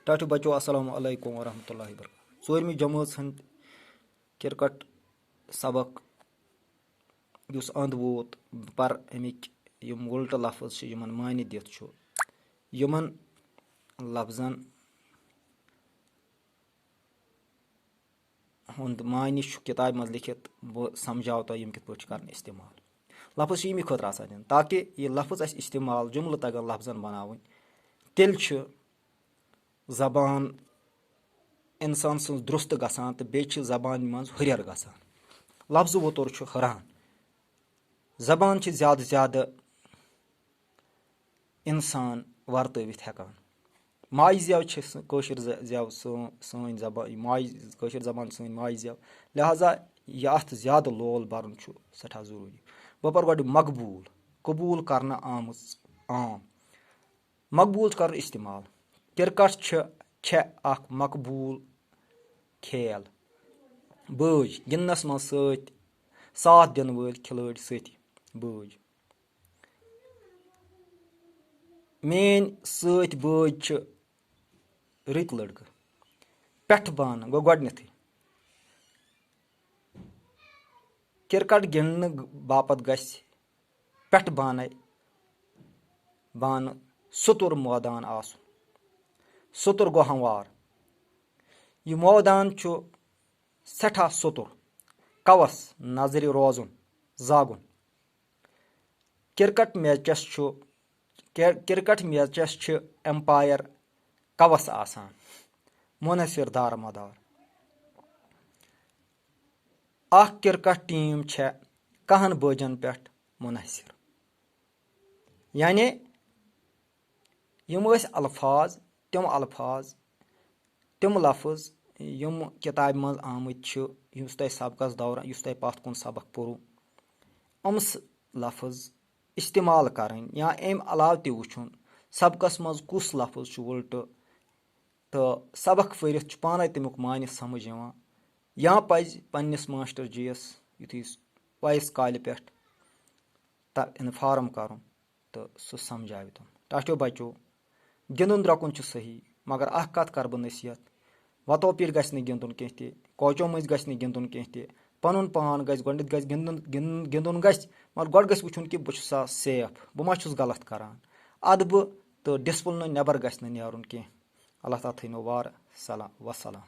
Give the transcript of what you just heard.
टाटू बचो अस्सलाम वालेकुम वरहमतुल्लाहि वबरकातुहू। 4वीं जमात हंद क्रिकेट सबक युस अंद वोत पर अमिक यम उल्ट लफ्ज यमन मानि दित छु यमन लफ्जन हुंद मानि छु किताब मज लिखित बह समझाव तो यम कित पट कर इस्तेमाल। लफ्ज यमी खतर आसान दिन ताकि यह लफ्ज अस इस्तेमाल जुमल तगन लफ्जन बनावन तेल छु जबान इंसान सं दुरुस्त गसान तो बेच जबान मज हुरर गसान। लफ्ज वतुर छु हरान जबान च ज्यादा ज्यादा इंसान वर्तवित हेकान। माज जेव कशर जेव सन जबान कशर जबान सन माज जेव लिहाजा यह अत ज्यादा लोल बरन छु सठा जरूरी। बह पर गो मकबूल कबूल करना आम मकबूल कर इस्तेमाल। क्रिकेट छे अख मकबूल खेल बज गिंदनस मज साथ दिन वल खिलाड़ी सती बज मेन सत बज रत लड़क पेठ बान गो गडनथ क्रिकेट गिंदन बापत गस पेठ बान सुतुर मैदान आसुन सुतुर गो हमवार यह मैदान छु सठा सुतुर कवस नजर रोजुन जागुन। क्रिकेट मैचस छु एम्पायर कवस आसान मुनसिर दार मदार। अख क्रिकेट टीम छे कहन बजन पेठ मुनसिर यानी यम अल्फाज तिम लफ्ज यम किताब मज आमत छु युस तह सबकस दौरान युस तह पत कुन सबक पोरू अम लफ्ज इस्तेमाल करन या अम अलाव तह वुचुन सबकस मज कुस लफ्ज छु उल्ट तो सबक पढ़ित पाने तमिक मानि समझ यवान या पज पन्निस मास्टर जीस युथि वाइस काल पेठ इन्फॉर्म करन तो सह समझाव तुम। टाटो बचो गिंदन द्रकुन छु सही मगर अख कत कर बह नसीहत वतो पीर गस न गिंदुन कह तह कोचो मज गस न गिंदुन कह तह पनुन पान गस गोडनिथ गस गिंदुन गस मगर गोड गस वुचुन कि बह छुसा सेफ बह मा छुस गलत करान अदब तो डिसिप्लिन नेबर गस न नेरुन कह। अल्लाह ताला थैनो वार सलाम वसलाम।